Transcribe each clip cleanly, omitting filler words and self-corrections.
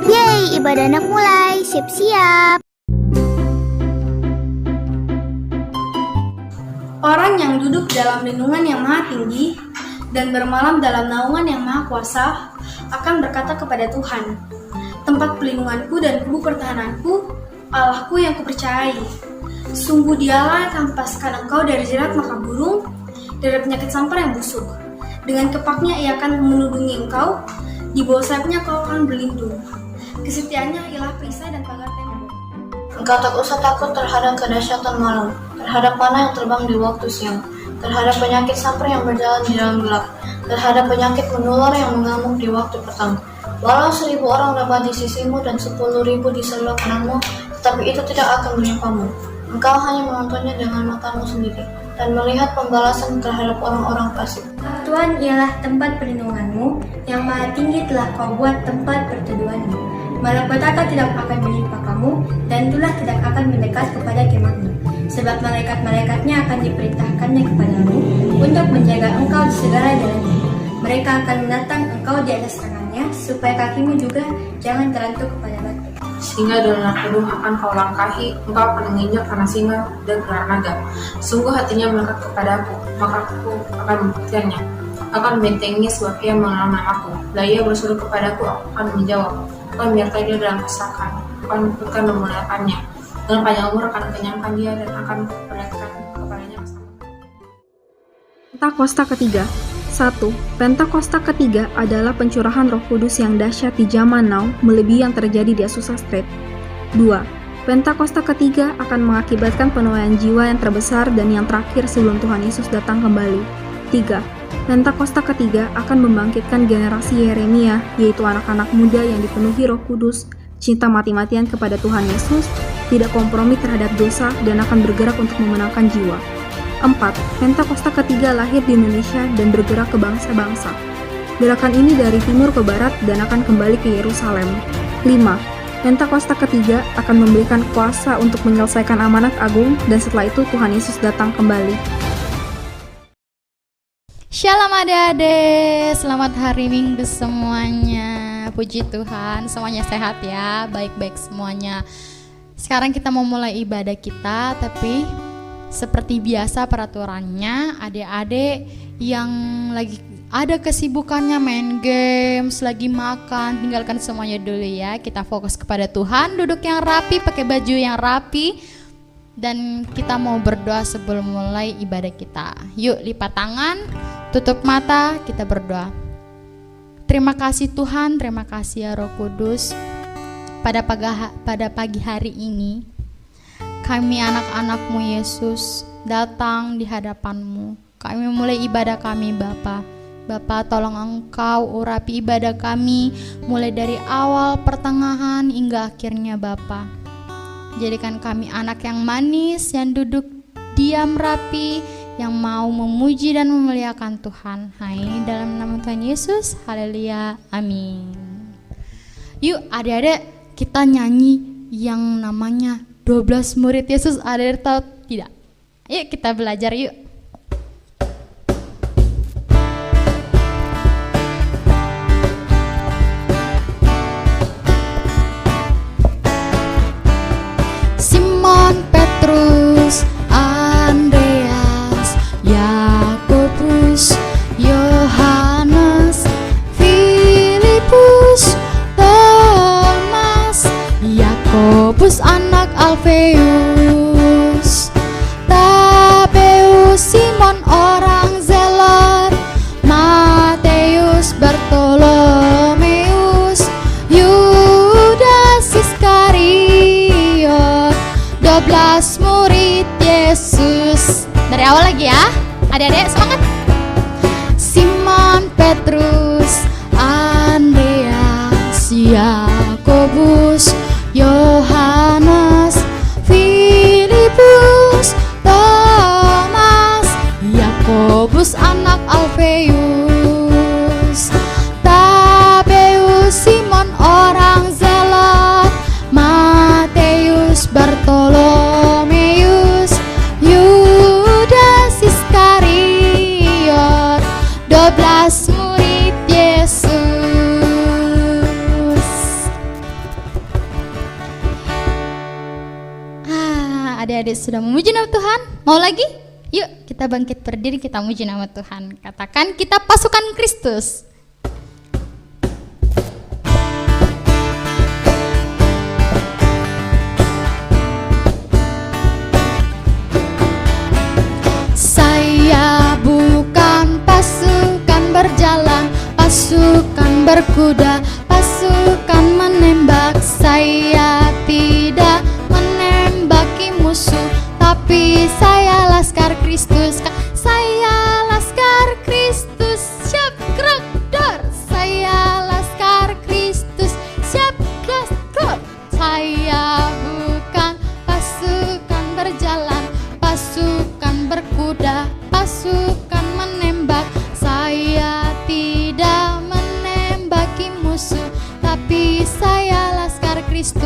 Yeay, ibadah anak mulai, siap-siap. Orang yang duduk dalam lindungan yang maha tinggi dan bermalam dalam naungan yang maha kuasa akan berkata kepada Tuhan, tempat pelindunganku dan kubu pertahananku, Allahku yang kupercayai. Sungguh dialah yang akan melepaskan engkau dari jerat maka burung, dari penyakit sampar yang busuk. Dengan kepaknya ia akan melindungi engkau, di bawah sayapnya kau akan berlindung. Kesetiaannya ialah perisai dan pagar tembok. Engkau tak usah takut terhadap kedahsyatan malam, terhadap panah yang terbang di waktu siang, terhadap penyakit sampar yang berjalan di dalam gelap, terhadap penyakit menular yang mengamuk di waktu petang. Walau 1.000 orang dapat di sisimu dan 10.000 di sebelah kananmu, tetapi itu tidak akan menimpamu. Engkau hanya menontonnya dengan matamu sendiri dan melihat pembalasan terhadap orang-orang fasik. Tuhan ialah tempat perlindunganmu, yang maha tinggi telah kau buat tempat perteduhanmu. Malapetaka tidak akan menimpa kamu, dan tulah tidak akan mendekat kepada kemahmu. Sebab malaikat-malaikatnya akan diperintahkannya kepadamu, untuk menjaga engkau di segala jalanmu. Mereka akan menatang engkau di atas tangannya, supaya kakimu juga jangan terantuk kepada batu. Singa dan ular pedung akan kau langkahi, engkau akan menginjak karena singa dan ular naga. Sungguh hatinya melekat kepadaku, maka aku akan membuktikannya. Akan membentengi sebab ia mengenal namaku. Bila ia berseru kepadaku, aku akan menjawab. Akan biarkan dia dalam kesakan, akan bukan memuliakannya. Dengan panjang umur akan kenyangkan dia dan akan perlihatkan kepadanya keselamatan. Pentakosta ketiga. 1. Pentakosta ketiga adalah pencurahan Roh Kudus yang dahsyat di zaman now, melebihi yang terjadi di Azusa Street. 2. Pentakosta ketiga akan mengakibatkan penuaian jiwa yang terbesar dan yang terakhir sebelum Tuhan Yesus datang kembali. 3. Pentakosta ketiga akan membangkitkan generasi Yeremia, yaitu anak-anak muda yang dipenuhi Roh Kudus, cinta mati-matian kepada Tuhan Yesus, tidak kompromi terhadap dosa, dan akan bergerak untuk memenangkan jiwa. 4. Pentakosta ketiga lahir di Indonesia dan bergerak ke bangsa-bangsa. Gerakan ini dari timur ke barat dan akan kembali ke Yerusalem. 5. Pentakosta ketiga akan memberikan kuasa untuk menyelesaikan amanat agung dan setelah itu Tuhan Yesus datang kembali. Shalom adik-adik, selamat hari Minggu semuanya. Puji Tuhan, semuanya sehat ya, baik-baik semuanya. Sekarang kita mau mulai ibadah kita, tapi seperti biasa peraturannya, adik-adik yang lagi ada kesibukannya main games, lagi makan, tinggalkan semuanya dulu ya. Kita fokus kepada Tuhan, duduk yang rapi, pakai baju yang rapi, dan kita mau berdoa sebelum mulai ibadah kita. Yuk lipat tangan, tutup mata, kita berdoa. Terima kasih Tuhan, terima kasih ya Roh Kudus. Pada pagi hari ini, kami anak-anak-Mu Yesus datang di hadapan-Mu. Kami mulai ibadah kami Bapa. Bapa, tolong Engkau urapi ibadah kami mulai dari awal, pertengahan hingga akhirnya Bapa. Jadikan kami anak yang manis, yang duduk diam rapi, yang mau memuji dan memuliakan Tuhan. Hai, dalam nama Tuhan Yesus, haleluya, amin. Yuk adik-adik, kita nyanyi yang namanya 12 murid Yesus. Ada tahu tidak? Yuk kita belajar yuk. Simon Petrus, Andreas, Yakobus, Yohanes, Filipus, Thomas, Yakobus anak Alfeus, Tabeus, Simon orang Zelot, Mateus, Bartolomeus, Yudas Iskariot, 12 murid Yesus. Dari awal lagi ya, adik-adik semangat. Simon Petrus, Andreas, Yakobus, Yohanes, Filipus, Thomas, Yakobus anak Alfeus, Tabeus, Simon orang Zelot, Mateus, Bartolomeus, Yudas Iskariot, sudah memuji nama Tuhan? Mau lagi? Yuk kita bangkit berdiri, kita muji nama Tuhan. Katakan, kita pasukan Kristus. Saya bukan pasukan berjalan, pasukan berkuda, pasukan menembak. Saya tidak menembaki musuh, tapi saya laskar Kristus. Saya laskar Kristus, siap gerak dor. Saya laskar Kristus, siap gerak dor. Saya bukan pasukan berjalan, pasukan berkuda, pasukan menembak. Saya tidak menembaki musuh, tapi saya laskar Kristus.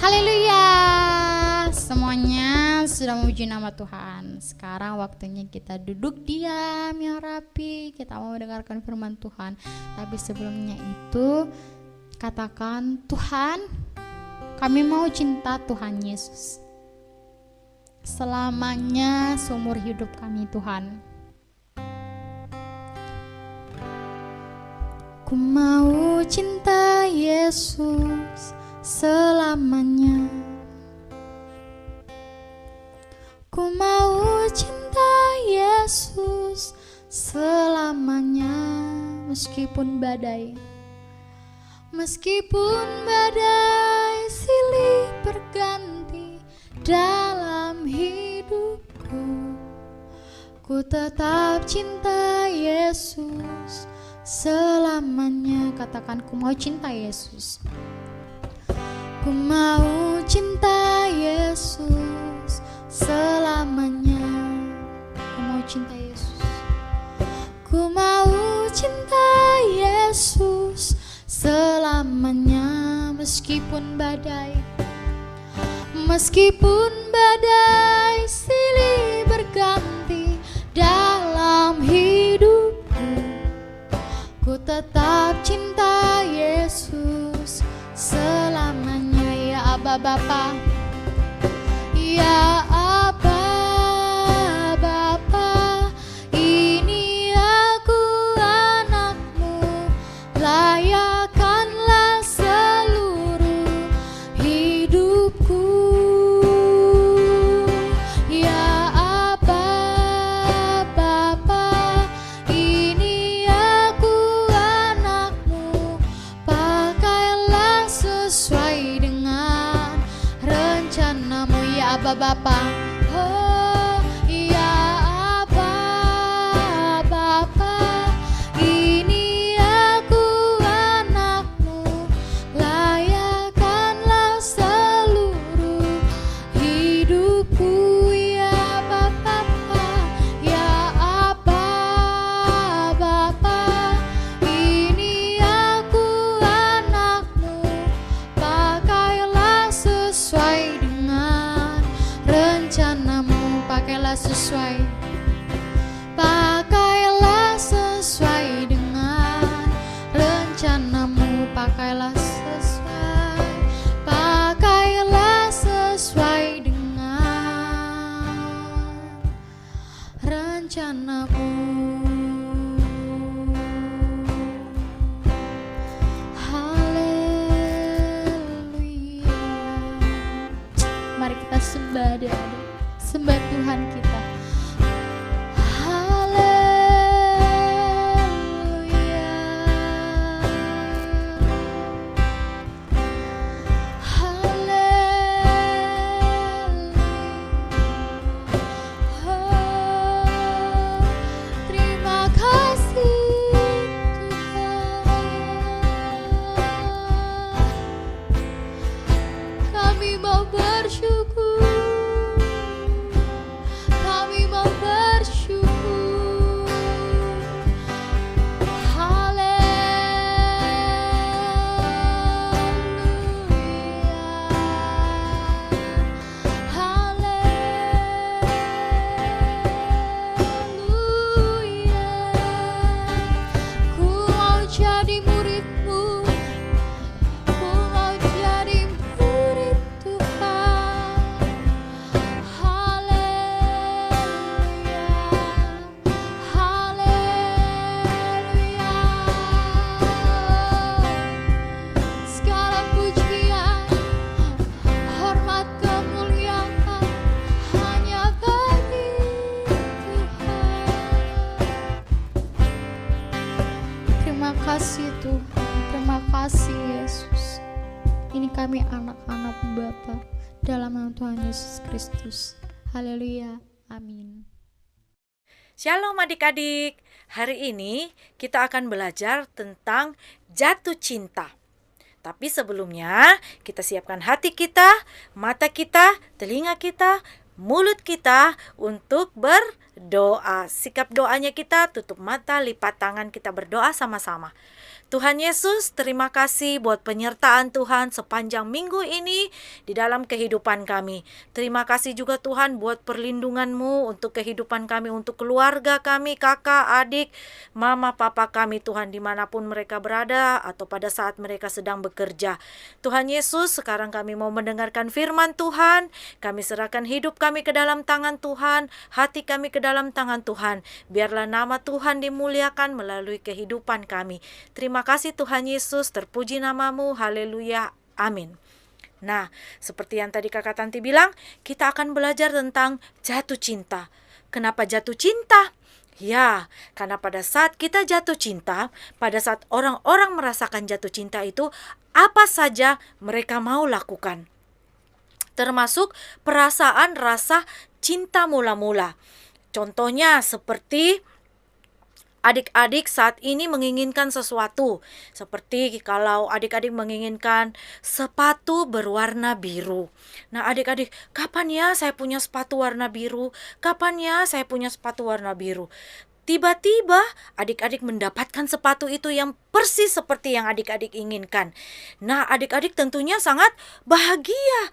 Haleluya. Semuanya sudah memuji nama Tuhan. Sekarang waktunya kita duduk diam yang rapi. Kita mau mendengarkan firman Tuhan. Tapi sebelumnya itu katakan, Tuhan, kami mau cinta Tuhan Yesus selamanya seumur hidup kami, Tuhan. Ku mau cinta Yesus selamanya. Ku mau cinta Yesus selamanya, meskipun badai silih berganti dalam hidupku, ku tetap cinta Yesus selamanya. Katakan, ku mau cinta Yesus. Ku mau cinta Yesus selamanya. Ku mau cinta Yesus. Ku mau cinta Yesus selamanya, meskipun badai silih berganti dalam hidupku, ku tetap cinta Yesus selamanya. Ya Aba Bapa, ya Aba Bapa, ini aku anakmu, layakkanlah seluruh hidupku. Ya Aba Bapa, ini aku anakmu, pakailah sesuai dengan rencanamu. Ya Aba Bapa, oh ya Aba Bapa, ini aku anakmu, layakkanlah seluruh hidupku. Ya Bapa, ya Aba Bapa, ini aku anakmu, pakailah sesuai dengan rencanamu. Pakailah sesuai, pakailah sesuai dengan rencanamu. Pakailah sesuai, pakailah sesuai dengan rencanamu. Haleluya. Mari kita sembah adik-adik, sembah Tuhan kita. Haleluya. Haleluya. Oh, terima kasih Tuhan. Kami mau bersyukur, kami mau bersyukur. Haleluya. Haleluya. Ku mau jadi murid Bapa. Dalam nama Tuhan Yesus Kristus. Haleluya. Amin. Shalom adik-adik. Hari ini kita akan belajar tentang jatuh cinta. Tapi sebelumnya kita siapkan hati kita, mata kita, telinga kita, mulut kita untuk berdoa. Sikap doanya kita tutup mata, lipat tangan, kita berdoa sama-sama. Tuhan Yesus, terima kasih buat penyertaan Tuhan sepanjang minggu ini di dalam kehidupan kami. Terima kasih juga Tuhan buat perlindungan-Mu untuk kehidupan kami, untuk keluarga kami, kakak, adik, mama, papa kami Tuhan, dimanapun mereka berada atau pada saat mereka sedang bekerja. Tuhan Yesus, sekarang kami mau mendengarkan firman Tuhan. Kami serahkan hidup kami ke dalam tangan Tuhan, hati kami ke dalam tangan Tuhan. Biarlah nama Tuhan dimuliakan melalui kehidupan kami. Terima kasih Tuhan Yesus, terpuji namamu, haleluya, amin. Nah, seperti yang tadi kakak Tanti bilang, kita akan belajar tentang jatuh cinta. Kenapa jatuh cinta? Ya, karena pada saat kita jatuh cinta, pada saat orang-orang merasakan jatuh cinta itu, apa saja mereka mau lakukan. Termasuk perasaan rasa cinta mula-mula. Contohnya seperti adik-adik saat ini menginginkan sesuatu. Seperti kalau adik-adik menginginkan sepatu berwarna biru. Nah adik-adik, kapan ya saya punya sepatu warna biru? Kapan ya saya punya sepatu warna biru? Tiba-tiba adik-adik mendapatkan sepatu itu yang persis seperti yang adik-adik inginkan. Nah adik-adik tentunya sangat bahagia.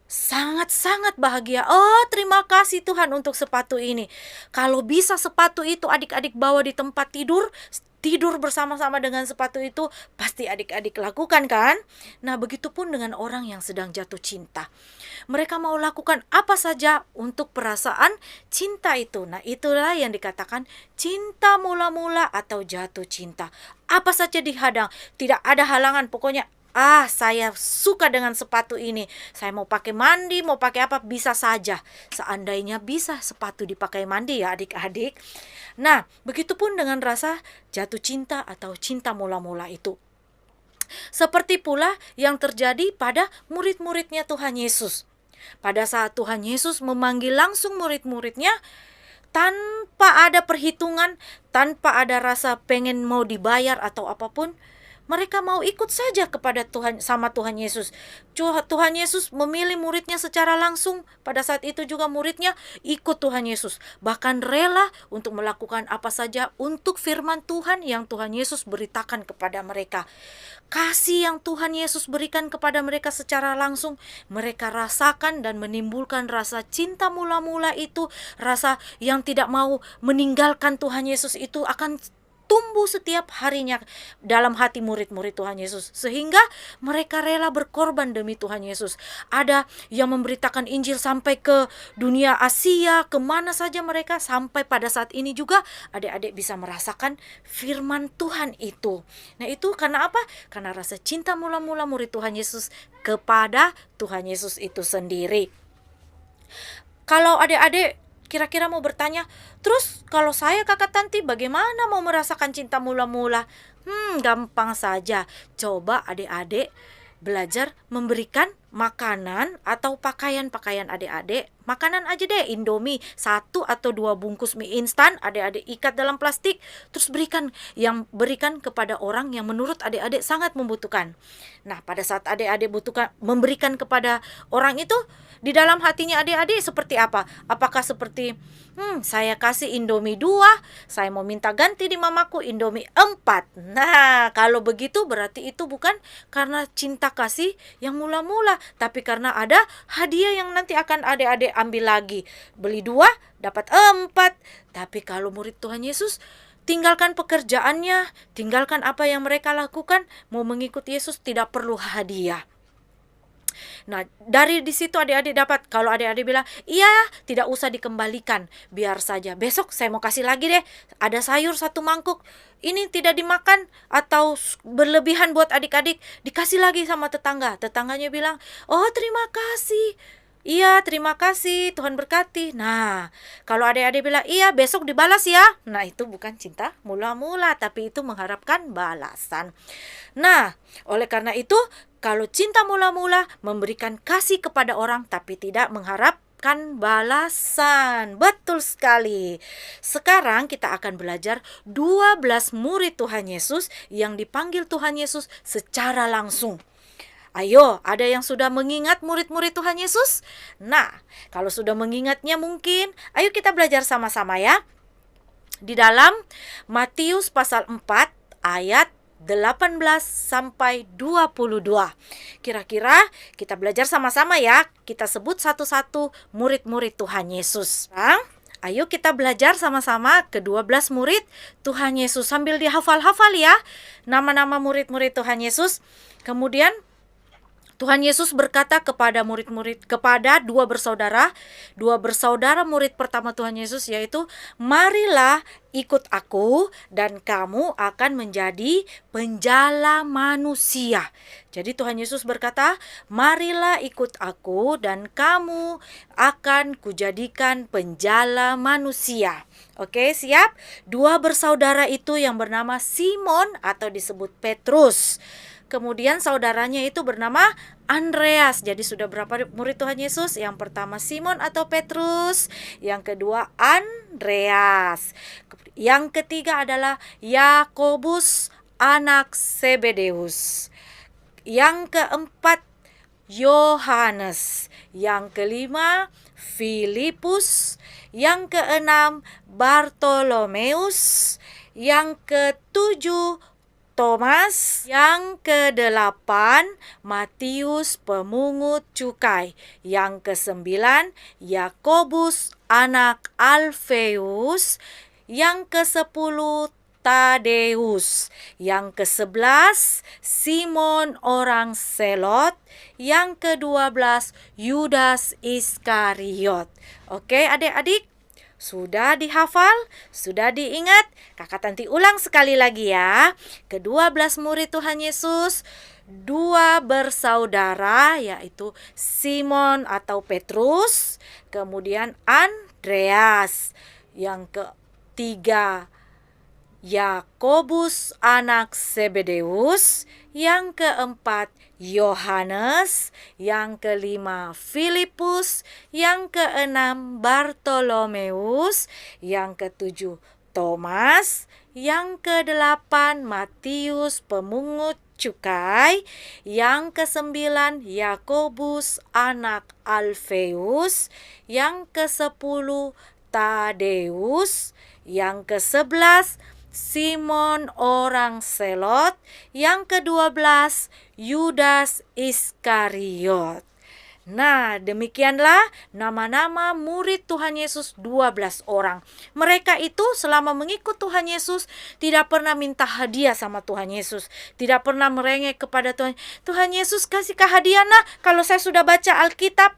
Sangat-sangat bahagia. Oh, terima kasih Tuhan untuk sepatu ini. Kalau bisa sepatu itu adik-adik bawa di tempat tidur, tidur bersama-sama dengan sepatu itu, pasti adik-adik lakukan kan? Nah, begitupun dengan orang yang sedang jatuh cinta. Mereka mau lakukan apa saja untuk perasaan cinta itu. Nah, itulah yang dikatakan cinta mula-mula atau jatuh cinta. Apa saja dihadang, tidak ada halangan, pokoknya saya suka dengan sepatu ini. Saya mau pakai mandi, mau pakai apa, bisa saja. Seandainya bisa sepatu dipakai mandi ya adik-adik. Nah, begitupun dengan rasa jatuh cinta atau cinta mula-mula itu. Seperti pula yang terjadi pada murid-muridnya Tuhan Yesus. Pada saat Tuhan Yesus memanggil langsung murid-muridnya, tanpa ada perhitungan, tanpa ada rasa pengen mau dibayar atau apapun, mereka mau ikut saja kepada Tuhan, sama Tuhan Yesus. Tuhan Yesus memilih muridnya secara langsung. Pada saat itu juga muridnya ikut Tuhan Yesus. Bahkan rela untuk melakukan apa saja untuk firman Tuhan yang Tuhan Yesus beritakan kepada mereka. Kasih yang Tuhan Yesus berikan kepada mereka secara langsung, mereka rasakan dan menimbulkan rasa cinta mula-mula itu. Rasa yang tidak mau meninggalkan Tuhan Yesus itu akan tumbuh setiap harinya dalam hati murid-murid Tuhan Yesus. Sehingga mereka rela berkorban demi Tuhan Yesus. Ada yang memberitakan Injil sampai ke dunia Asia, kemana saja mereka. Sampai pada saat ini juga adik-adik bisa merasakan firman Tuhan itu. Nah itu karena apa? Karena rasa cinta mula-mula murid Tuhan Yesus kepada Tuhan Yesus itu sendiri. Kalau adik-adik kira-kira mau bertanya, terus kalau saya kakak Tanti bagaimana mau merasakan cinta mula-mula? Gampang saja. Coba adik-adik belajar memberikan makanan atau pakaian-pakaian adik-adik. Makanan aja deh, Indomie 1 atau 2 bungkus mie instan, adik-adik ikat dalam plastik, terus berikan kepada orang yang menurut adik-adik sangat membutuhkan. Nah, pada saat adik-adik memberikan kepada orang itu, di dalam hatinya adik-adik seperti apa? Apakah seperti saya kasih Indomie 2, saya mau minta ganti di mamaku Indomie 4. Nah, kalau begitu berarti itu bukan karena cinta kasih yang mula-mula, tapi karena ada hadiah yang nanti akan adik-adik ambil lagi. Beli 2, dapat 4. Tapi kalau murid Tuhan Yesus tinggalkan pekerjaannya, tinggalkan apa yang mereka lakukan, mau mengikut Yesus tidak perlu hadiah. Nah, dari di situ adik-adik dapat, kalau adik-adik bilang, iya, tidak usah dikembalikan, biar saja. Besok saya mau kasih lagi deh, ada sayur 1 mangkuk, ini tidak dimakan atau berlebihan buat adik-adik, dikasih lagi sama tetangga. Tetangganya bilang, oh terima kasih. Iya, terima kasih, Tuhan berkati. Nah, kalau adik-adik bilang, iya, besok dibalas ya. Nah, itu bukan cinta mula-mula, tapi itu mengharapkan balasan. Nah, oleh karena itu, Kalau cinta mula-mula memberikan kasih kepada orang tapi tidak mengharapkan balasan. Betul sekali. Sekarang kita akan belajar 12 murid Tuhan Yesus yang dipanggil Tuhan Yesus secara langsung. Ayo, ada yang sudah mengingat murid-murid Tuhan Yesus? Nah, kalau sudah mengingatnya mungkin, ayo kita belajar sama-sama ya. Di dalam Matius pasal 4 ayat 18 sampai 22. Kira-kira kita belajar sama-sama ya. Kita sebut satu-satu murid-murid Tuhan Yesus. Ayo kita belajar sama-sama ke-12 murid Tuhan Yesus. Sambil dihafal-hafal ya nama-nama murid-murid Tuhan Yesus. Kemudian Tuhan Yesus berkata kepada kepada dua bersaudara murid pertama Tuhan Yesus, yaitu, marilah ikut aku dan kamu akan menjadi penjala manusia. Jadi Tuhan Yesus berkata, marilah ikut aku dan kamu akan kujadikan penjala manusia. Oke, siap? Dua bersaudara itu yang bernama Simon atau disebut Petrus. Kemudian saudaranya itu bernama Andreas. Jadi sudah berapa murid Tuhan Yesus? Yang pertama Simon atau Petrus, yang kedua Andreas. Yang ketiga adalah Yakobus anak Zebedeus. Yang keempat Yohanes. Yang kelima Filipus. Yang keenam Bartolomeus. Yang ketujuh Thomas, yang kedelapan Matius pemungut cukai, yang kesembilan Yakobus anak Alfeus, yang kesepuluh Tadeus, yang ke-11 Simon orang Selot, yang ke-12 Yudas Iskariot. Oke adik-adik, sudah dihafal? Sudah diingat? Kakak Tanti ulang sekali lagi ya. Ke-12 murid Tuhan Yesus, dua bersaudara, yaitu Simon atau Petrus, kemudian Andreas. Yang ketiga Yakobus anak Zebedeus, yang keempat Yohanes, yang kelima Filipus, yang keenam Bartolomeus, yang ketujuh Thomas, yang kedelapan Matius pemungut cukai, yang kesembilan Yakobus anak Alfeus, yang kesepuluh Tadeus, yang ke-11 Simon orang Selot, yang ke-12 Yudas Iskariot. Nah, demikianlah nama-nama murid Tuhan Yesus 12 orang. Mereka itu selama mengikut Tuhan Yesus tidak pernah minta hadiah sama Tuhan Yesus. Tidak pernah merengek kepada Tuhan. Tuhan Yesus kasihkah hadiah nah kalau saya sudah baca Alkitab?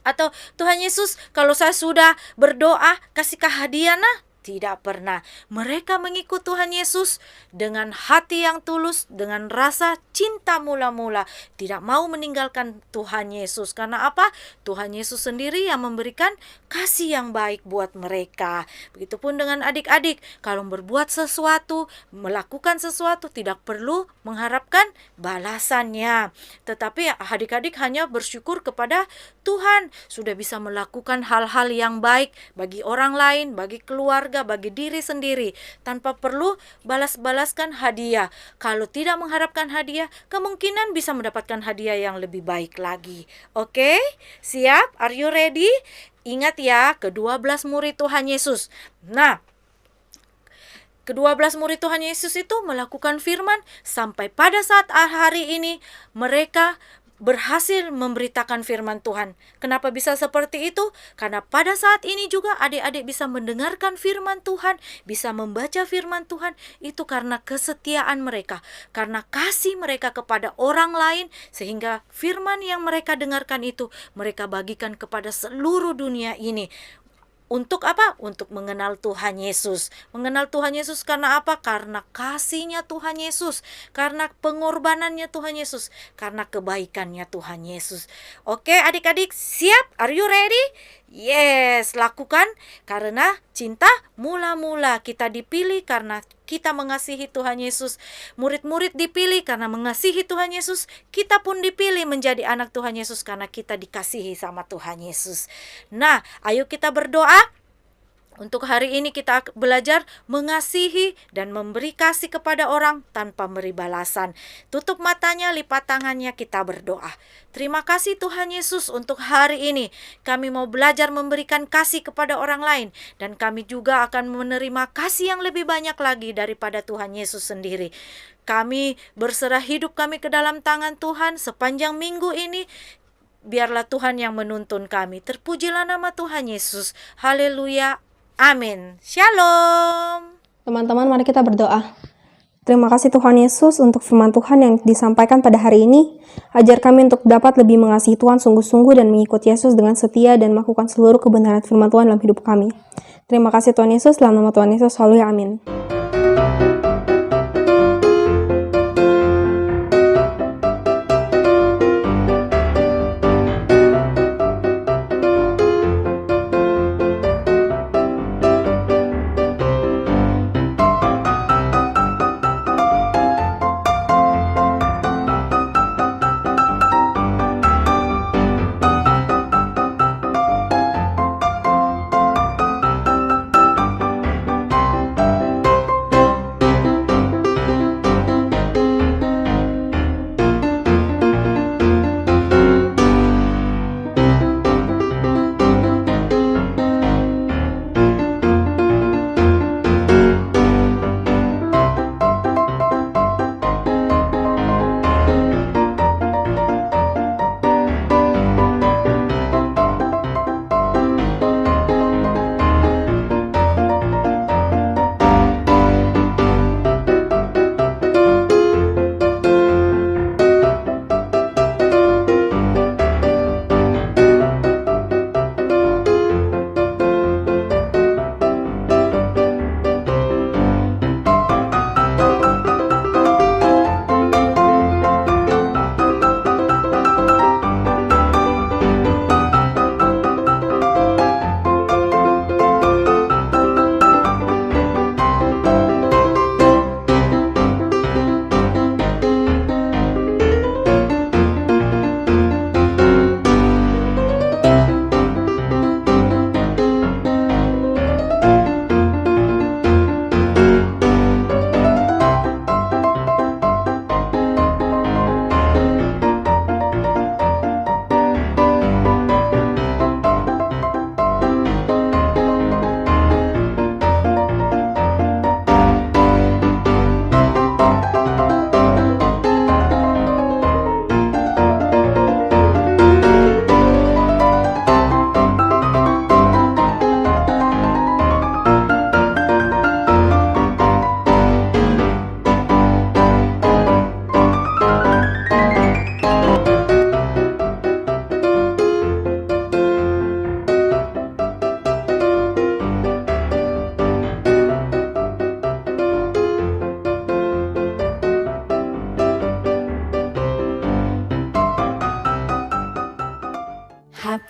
Atau Tuhan Yesus kalau saya sudah berdoa kasihkah hadiah nah? Tidak pernah. Mereka mengikut Tuhan Yesus dengan hati yang tulus, dengan rasa cinta mula-mula. Tidak mau meninggalkan Tuhan Yesus. Karena apa? Tuhan Yesus sendiri yang memberikan kasih yang baik buat mereka. Begitupun dengan adik-adik. Kalau berbuat sesuatu, melakukan sesuatu, tidak perlu mengharapkan balasannya. Tetapi adik-adik hanya bersyukur kepada Tuhan. Sudah bisa melakukan hal-hal yang baik bagi orang lain, bagi keluarga, bagi diri sendiri, tanpa perlu balas-balaskan hadiah. Kalau tidak mengharapkan hadiah, kemungkinan bisa mendapatkan hadiah yang lebih baik lagi. Oke? Siap? Are you ready? Ingat ya, ke-12 murid Tuhan Yesus. Nah, ke-12 murid Tuhan Yesus itu melakukan firman sampai pada saat hari ini mereka berhasil memberitakan firman Tuhan. Kenapa bisa seperti itu? Karena pada saat ini juga adik-adik bisa mendengarkan firman Tuhan, bisa membaca firman Tuhan, itu karena kesetiaan mereka, karena kasih mereka kepada orang lain, sehingga firman yang mereka dengarkan itu mereka bagikan kepada seluruh dunia ini. Untuk apa? Untuk mengenal Tuhan Yesus. Mengenal Tuhan Yesus karena apa? Karena kasihnya Tuhan Yesus. Karena pengorbanannya Tuhan Yesus. Karena kebaikannya Tuhan Yesus. Oke adik-adik, siap? Are you ready? Yes, lakukan karena cinta Mula-mula kita dipilih karena kita mengasihi Tuhan Yesus. Murid-murid dipilih karena mengasihi Tuhan Yesus. Kita pun dipilih menjadi anak Tuhan Yesus karena kita dikasihi sama Tuhan Yesus. Nah, ayo kita berdoa. Untuk hari ini kita belajar mengasihi dan memberi kasih kepada orang tanpa beri balasan. Tutup matanya, lipat tangannya, kita berdoa. Terima kasih Tuhan Yesus untuk hari ini. Kami mau belajar memberikan kasih kepada orang lain. Dan kami juga akan menerima kasih yang lebih banyak lagi daripada Tuhan Yesus sendiri. Kami berserah hidup kami ke dalam tangan Tuhan sepanjang minggu ini. Biarlah Tuhan yang menuntun kami. Terpujilah nama Tuhan Yesus. Haleluya. Amin. Shalom. Teman-teman, mari kita berdoa. Terima kasih Tuhan Yesus untuk firman Tuhan yang disampaikan pada hari ini. Ajar kami untuk dapat lebih mengasihi Tuhan sungguh-sungguh dan mengikuti Yesus dengan setia dan melakukan seluruh kebenaran firman Tuhan dalam hidup kami. Terima kasih Tuhan Yesus, dalam nama Tuhan Yesus, haleluya, amin.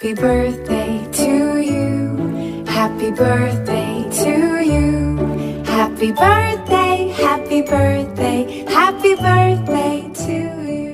Happy birthday to you. Happy birthday to you. Happy birthday, happy birthday, happy birthday to you.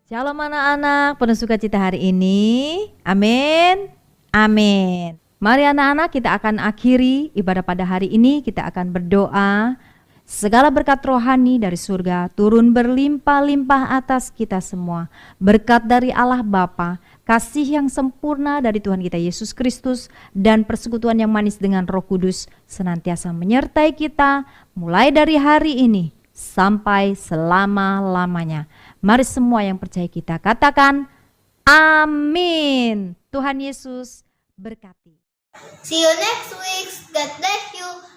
Shalom anak-anak, penuh sukacita hari ini. Amin. Amin. Mari anak-anak, kita akan akhiri ibadah pada hari ini. Kita akan berdoa. Segala berkat rohani dari surga turun berlimpah-limpah atas kita semua. Berkat dari Allah Bapa, kasih yang sempurna dari Tuhan kita Yesus Kristus, dan persekutuan yang manis dengan Roh Kudus senantiasa menyertai kita mulai dari hari ini sampai selama-lamanya. Mari semua yang percaya kita katakan amin. Tuhan Yesus berkati. See you next week. God bless you.